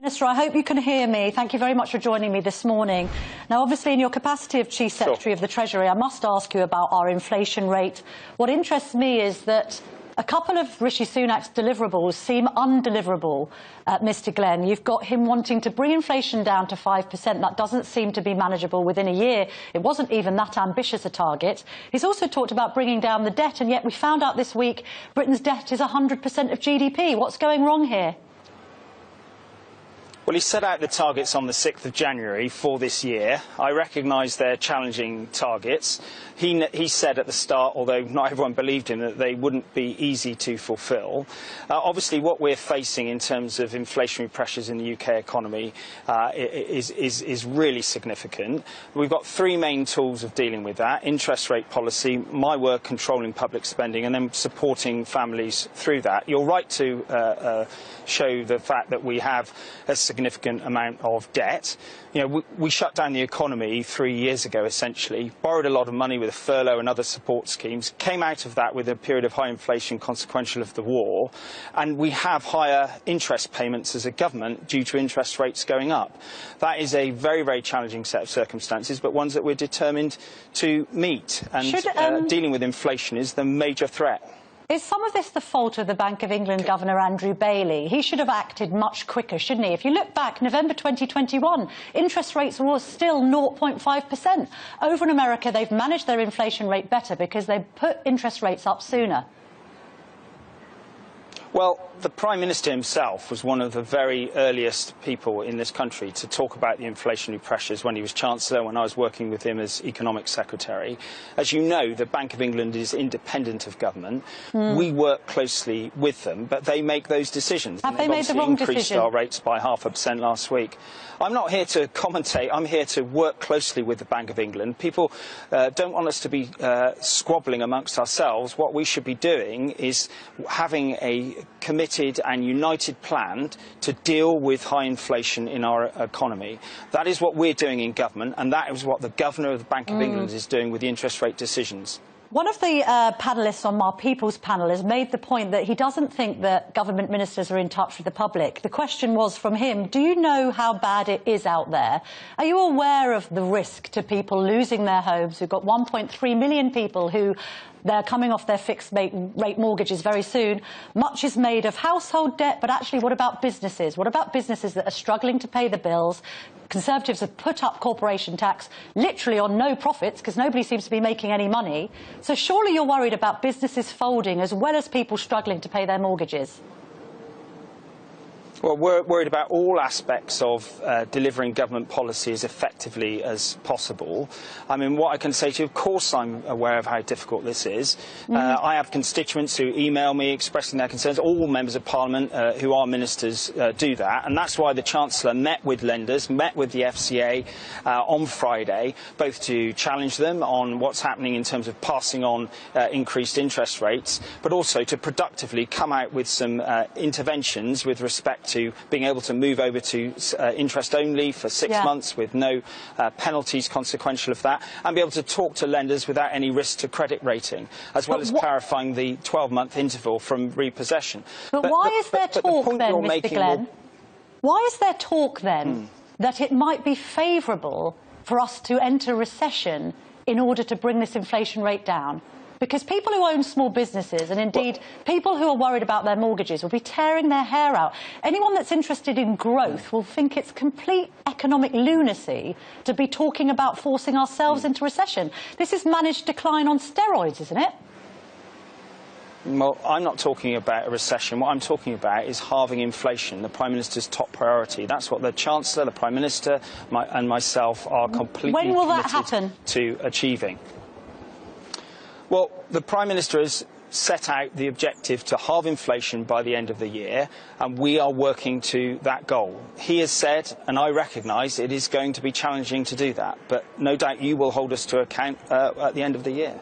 Minister, I hope you can hear me. Thank you very much for joining me this morning. Now, obviously, in your capacity of Chief Secretary of the Treasury, I must ask you about our inflation rate. What interests me is that a couple of Rishi Sunak's deliverables seem undeliverable, Mr Glen. You've got him wanting to bring inflation down to 5%. That doesn't seem to be manageable within a year. It wasn't even that ambitious a target. He's also talked about bringing down the debt, and yet we found out this week Britain's debt is 100% of GDP. What's going wrong here? Well, he set out the targets on the 6th of January for this year. I recognise they're challenging targets. He said at the start, although not everyone believed him, that they wouldn't be easy to fulfil. Obviously, what we're facing in terms of inflationary pressures in the UK economy is really significant. We've got three main tools of dealing with that: interest rate policy, my work controlling public spending, and then supporting families through that. You're right to show the fact that we have a significant amount of debt. You know, we shut down the economy 3 years ago, essentially, borrowed a lot of money with a furlough and other support schemes, came out of that with a period of high inflation consequential of the war, and we have higher interest payments as a government due to interest rates going up. That is a very, very challenging set of circumstances, but ones that we're determined to meet, and dealing with inflation is the major threat. Is some of this the fault of the Bank of England Governor Andrew Bailey? He should have acted much quicker, shouldn't he? If you look back, November 2021, interest rates were still 0.5%. Over in America, they've managed their inflation rate better because they put interest rates up sooner. Well, the Prime Minister himself was one of the very earliest people in this country to talk about the inflationary pressures when he was Chancellor, when I was working with him as Economic Secretary. As you know, the Bank of England is independent of government. We work closely with them, but they make those decisions. Have they made the wrong decision? Increased our rates by 0.5% last week. I'm not here to commentate. I'm here to work closely with the Bank of England. People don't want us to be squabbling amongst ourselves. What we should be doing is having a committed and united plan to deal with high inflation in our economy. That is what we're doing in government, and that is what the Governor of the Bank of England is doing with the interest rate decisions. One of the panellists on our People's panel has made the point that he doesn't think that government ministers are in touch with the public. The question was from him, do you know how bad it is out there? Are you aware of the risk to people losing their homes? We've got 1.3 million people who they're coming off their fixed rate mortgages very soon. Much is made of household debt, but actually what about businesses? What about businesses that are struggling to pay the bills? Conservatives have put up corporation tax literally on no profits because nobody seems to be making any money. So surely you're worried about businesses folding as well as people struggling to pay their mortgages. Well, we're worried about all aspects of delivering government policy as effectively as possible. I mean, what I can say to you, of course I'm aware of how difficult this is. I have constituents who email me expressing their concerns. All members of Parliament who are ministers do that. And that's why the Chancellor met with lenders, met with the FCA on Friday, both to challenge them on what's happening in terms of passing on increased interest rates, but also to productively come out with some interventions with respect to being able to move over to interest only for 6 months with no penalties consequential of that, and be able to talk to lenders without any risk to credit rating, as well as clarifying the 12-month interval from repossession. But why is there talk then, Mr Glen? Why is there talk then that it might be favourable for us to enter recession in order to bring this inflation rate down? Because people who own small businesses, and indeed people who are worried about their mortgages, will be tearing their hair out. Anyone that's interested in growth will think it's complete economic lunacy to be talking about forcing ourselves into recession. This is managed decline on steroids, isn't it? Well, I'm not talking about a recession. What I'm talking about is halving inflation, the Prime Minister's top priority. That's what the Chancellor, the Prime Minister and myself are completely committed to achieving. Well, the Prime Minister has set out the objective to halve inflation by the end of the year, and we are working to that goal. He has said, and I recognise it is going to be challenging to do that, but no doubt you will hold us to account at the end of the year.